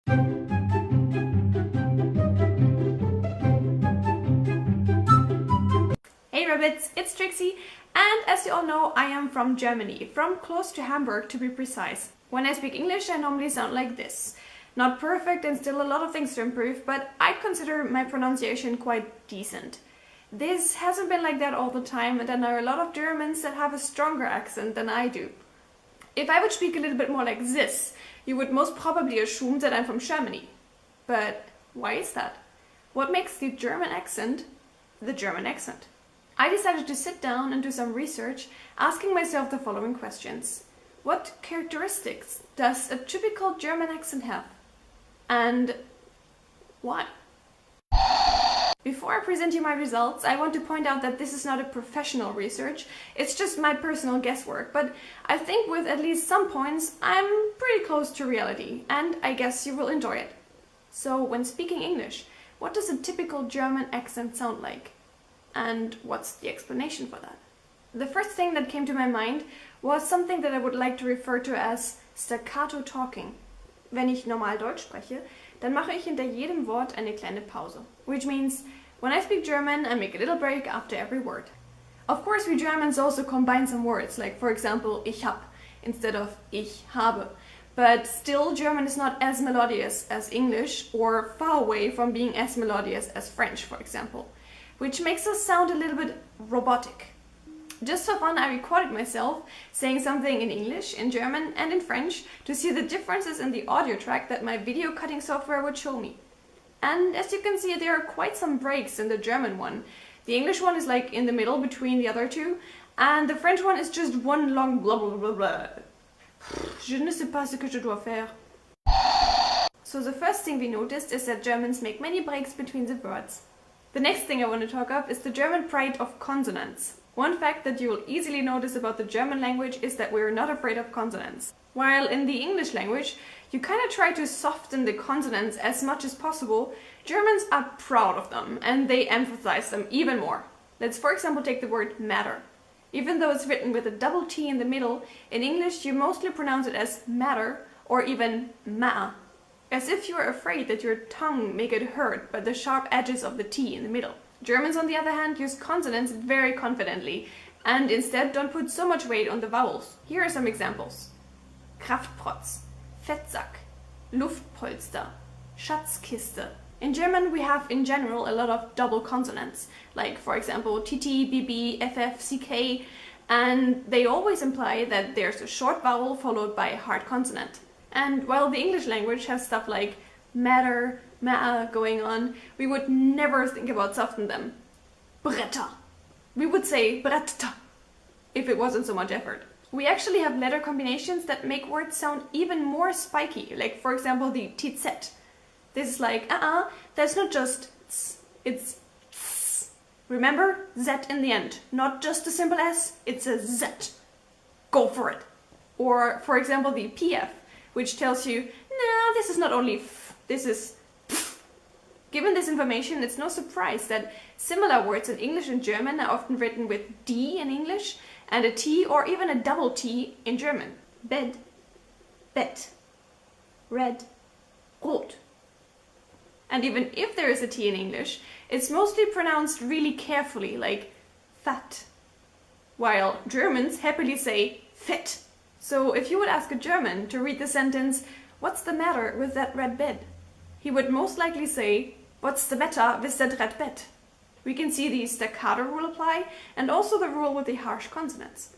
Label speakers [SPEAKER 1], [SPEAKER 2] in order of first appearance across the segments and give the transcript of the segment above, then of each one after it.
[SPEAKER 1] Hey Rabbits, it's Trixie, and as you all know, I am from Germany, from close to Hamburg to be precise. When I speak English, I normally sound like this. Not perfect and still a lot of things to improve, but I consider my pronunciation quite decent. This hasn't been like that all the time, and there are a lot of Germans that have a stronger accent than I do. If I would speak a little bit more like this, you would most probably assume that I'm from Germany. But why is that? What makes the German accent the German accent? I decided to sit down and do some research, asking myself the following questions. What characteristics does a typical German accent have? And why? Before I present you my results, I want to point out that this is not a professional research, it's just my personal guesswork, but I think with at least some points, I'm pretty close to reality, and I guess you will enjoy it. So, when speaking English, what does a typical German accent sound like? And what's the explanation for that? The first thing that came to my mind was something that I would like to refer to as staccato talking. Wenn ich normal Deutsch spreche, dann mache ich hinter jedem Wort eine kleine Pause. Which means, when I speak German, I make a little break after every word. Of course, we Germans also combine some words, like for example, ich hab, instead of ich habe. But still, German is not as melodious as English, or far away from being as melodious as French, for example. Which makes us sound a little bit robotic. Just for fun, I recorded myself saying something in English, in German and in French to see the differences in the audio track that my video cutting software would show me. And as you can see, there are quite some breaks in the German one. The English one is like in the middle between the other two, and the French one is just one long blah blah blah blah. Je ne sais pas ce que je dois faire. So the first thing we noticed is that Germans make many breaks between the words. The next thing I want to talk of is the German pride of consonants. One fact that you will easily notice about the German language is that we're not afraid of consonants. While in the English language, you kind of try to soften the consonants as much as possible, Germans are proud of them and they emphasize them even more. Let's for example take the word matter. Even though it's written with a double T in the middle, in English you mostly pronounce it as matter or even ma. As if you are afraid that your tongue may get hurt by the sharp edges of the T in the middle. Germans, on the other hand, use consonants very confidently and instead don't put so much weight on the vowels. Here are some examples. Kraftprotz, Fettsack, Luftpolster, Schatzkiste. In German we have in general a lot of double consonants, like for example TT, BB, FF, CK, and they always imply that there's a short vowel followed by a hard consonant. And while the English language has stuff like matter, ma going on, we would never think about softening them. Bretter. We would say bretta if it wasn't so much effort. We actually have letter combinations that make words sound even more spiky, like for example the TZ. This is like, that's not just ts, it's ts. Remember? Z in the end. Not just a simple S, it's a Z. Go for it. Or for example the PF, which tells you, nah, this is not only f, this is pf. Given this information, it's no surprise that similar words in English and German are often written with D in English and a T or even a double T in German. Bed, bet, red, rot. And even if there is a T in English, it's mostly pronounced really carefully, like fat, while Germans happily say fett. So if you would ask a German to read the sentence, "What's the matter with that red bed?" he would most likely say, "What's the matter with that red bed?" We can see the staccato rule apply and also the rule with the harsh consonants.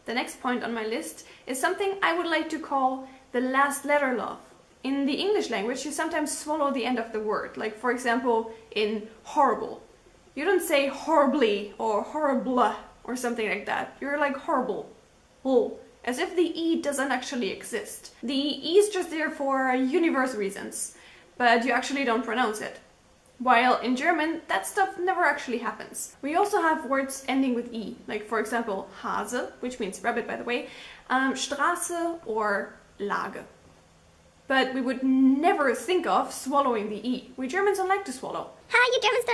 [SPEAKER 1] The next point on my list is something I would like to call the last letter law. In the English language, you sometimes swallow the end of the word, like for example in horrible. You don't say horribly or horrible or something like that. You're like horrible. As if the E doesn't actually exist. The E is just there for universe reasons, but you actually don't pronounce it. While in German, that stuff never actually happens. We also have words ending with E, like for example Hase, which means rabbit by the way, Straße or Lage. But we would never think of swallowing the E. We Germans don't like to swallow.
[SPEAKER 2] You Germans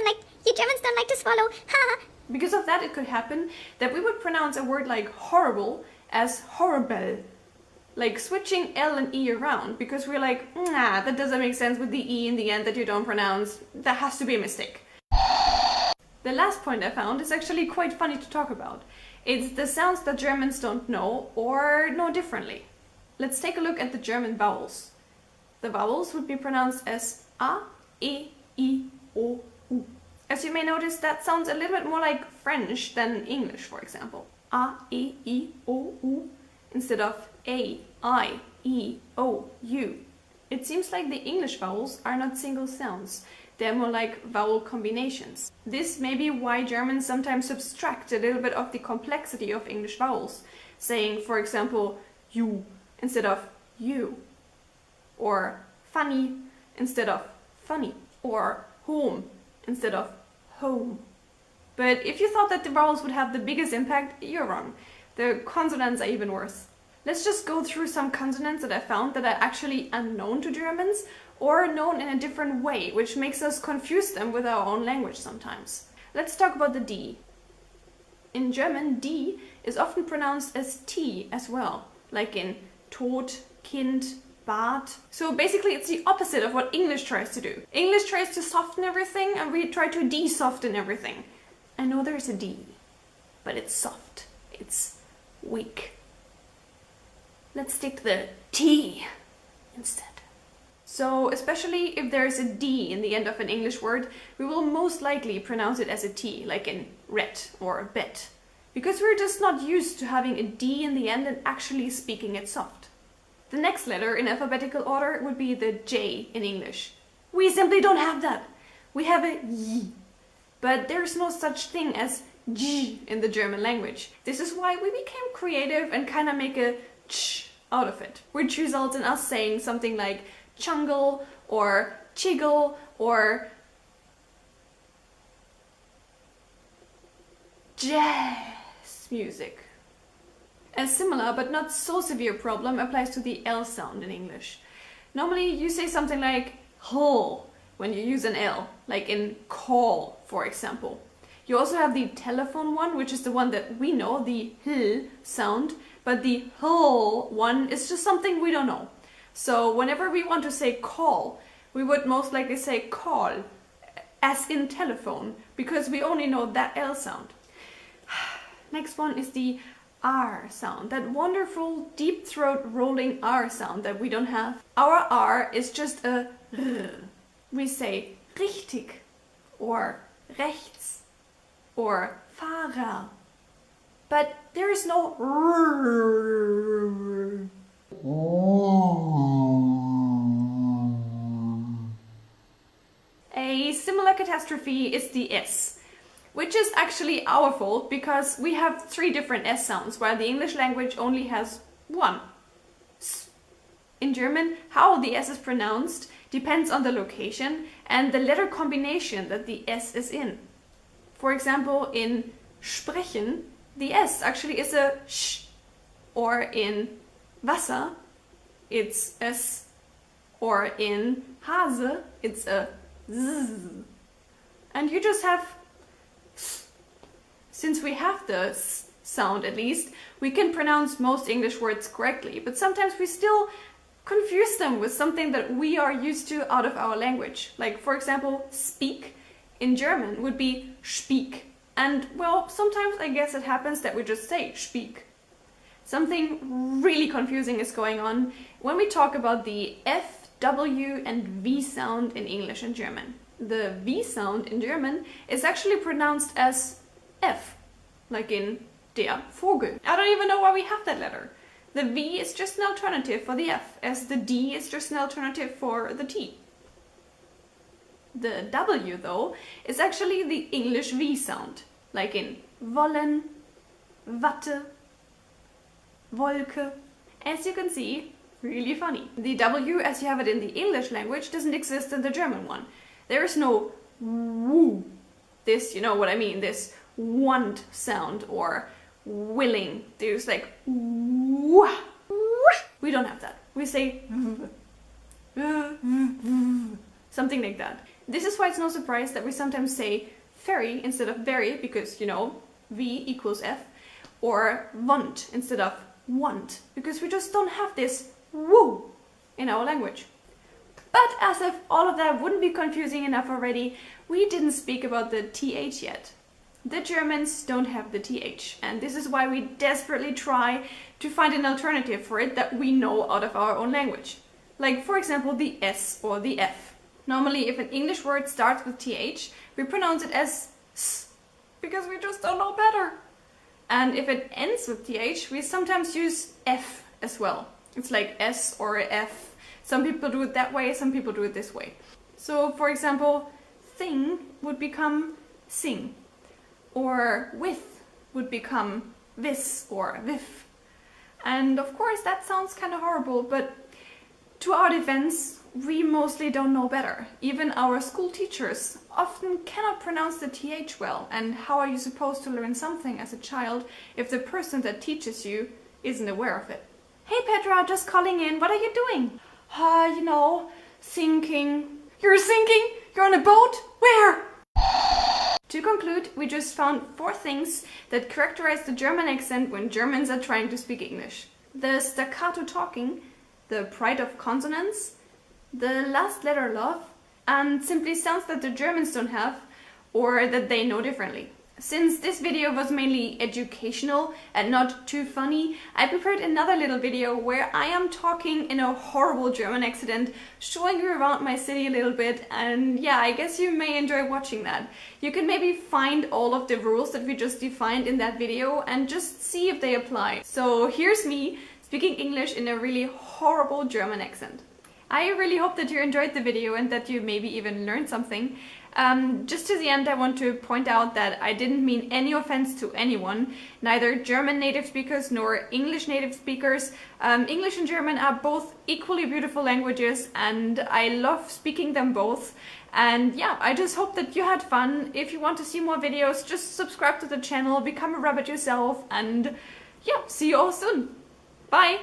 [SPEAKER 2] don't like to swallow. Ha!
[SPEAKER 1] Because of that, it could happen that we would pronounce a word like horrible as horrible. like switching L and E around, because we're like, nah, that doesn't make sense with the E in the end that you don't pronounce. That has to be a mistake. The last point I found is actually quite funny to talk about. It's the sounds that Germans don't know or know differently. Let's take a look at the German vowels. The vowels would be pronounced as A, E, I, O, U. As you may notice, that sounds a little bit more like French than English, for example. A, E, I, O, U, instead of A, I, E, O, U. It seems like the English vowels are not single sounds. They're more like vowel combinations. This may be why Germans sometimes subtract a little bit of the complexity of English vowels, saying, for example, you instead of you, or funny instead of funny, or home instead of home. But if you thought that the vowels would have the biggest impact, you're wrong. The consonants are even worse. Let's just go through some consonants that I found that are actually unknown to Germans or known in a different way, which makes us confuse them with our own language sometimes. Let's talk about the D. In German, D is often pronounced as T as well, like in Tod, Kind, Bad. So basically it's the opposite of what English tries to do. English tries to soften everything and we try to de-soften everything. I know there's a D, but it's soft. It's weak. Let's stick to the T instead. So especially if there is a D in the end of an English word, we will most likely pronounce it as a T, like in red or bet. Because we're just not used to having a D in the end and actually speaking it soft. The next letter in alphabetical order would be the J in English. We simply don't have that. We have a Y. But there's no such thing as J in the German language. This is why we became creative and kind of make a ch out of it, which results in us saying something like chungle or chiggle or jazz music. A similar but not so severe problem applies to the L sound in English. Normally you say something like hole when you use an L, like in call, for example. You also have the telephone one, which is the one that we know, the H sound, but the hole one is just something we don't know. So whenever we want to say call, we would most likely say call, as in telephone, because we only know that L sound. Next one is the R sound, that wonderful deep throat rolling R sound that we don't have. Our R is just a R. We say richtig, or rechts, or Fahrer. But there is no R. A similar catastrophe is the S, which is actually our fault because we have 3 different S sounds, while the English language only has one. S. In German, how the S is pronounced depends on the location and the letter combination that the S is in. For example, in sprechen, the S actually is a sh, or in Wasser, it's a s, or in Hase, it's a z. And you just have s. Since we have the s sound at least, we can pronounce most English words correctly, but sometimes we still confuse them with something that we are used to out of our language. Like, for example, speak in German would be speak. And, well, sometimes I guess it happens that we just say speak. Something really confusing is going on when we talk about the F, W and V sound in English and German. The V sound in German is actually pronounced as F, like in der Vogel. I don't even know why we have that letter. The V is just an alternative for the F, as the D is just an alternative for the T. The W, though, is actually the English V sound, like in wollen, Watte, Wolke. As you can see, really funny. The W, as you have it in the English language, doesn't exist in the German one. There is no woo. This, you know what I mean, this want sound or willing. There's like wah. We don't have that. We say something like that. This is why it's no surprise that we sometimes say ferry instead of very, because, you know, V equals F, or want instead of want, because we just don't have this woo in our language. But as if all of that wouldn't be confusing enough already, we didn't speak about the TH yet. The Germans don't have the TH, and this is why we desperately try to find an alternative for it that we know out of our own language. Like, for example, the S or the F. Normally, if an English word starts with TH, we pronounce it as S, because we just don't know better. And if it ends with TH, we sometimes use F as well. It's like S or F. Some people do it that way, some people do it this way. So, for example, thing would become sing. Or with would become vis or vif. And of course that sounds kind of horrible, but to our defense, we mostly don't know better. Even our school teachers often cannot pronounce the TH well. And how are you supposed to learn something as a child if the person that teaches you isn't aware of it? Hey Petra, just calling in. What are you doing? You know, sinking. You're sinking? You're on a boat? Where? To conclude, we just found 4 things that characterize the German accent when Germans are trying to speak English. The staccato talking, the pride of consonants, the last letter love, and simply sounds that the Germans don't have or that they know differently. Since this video was mainly educational and not too funny, I prepared another little video where I am talking in a horrible German accent, showing you around my city a little bit, and yeah, I guess you may enjoy watching that. You can maybe find all of the rules that we just defined in that video and just see if they apply. So here's me speaking English in a really horrible German accent. I really hope that you enjoyed the video and that you maybe even learned something. Just to the end, I want to point out that I didn't mean any offense to anyone, neither German native speakers nor English native speakers. English and German are both equally beautiful languages and I love speaking them both. And yeah, I just hope that you had fun. If you want to see more videos, just subscribe to the channel, become a rabbit yourself, and yeah, see you all soon. Bye!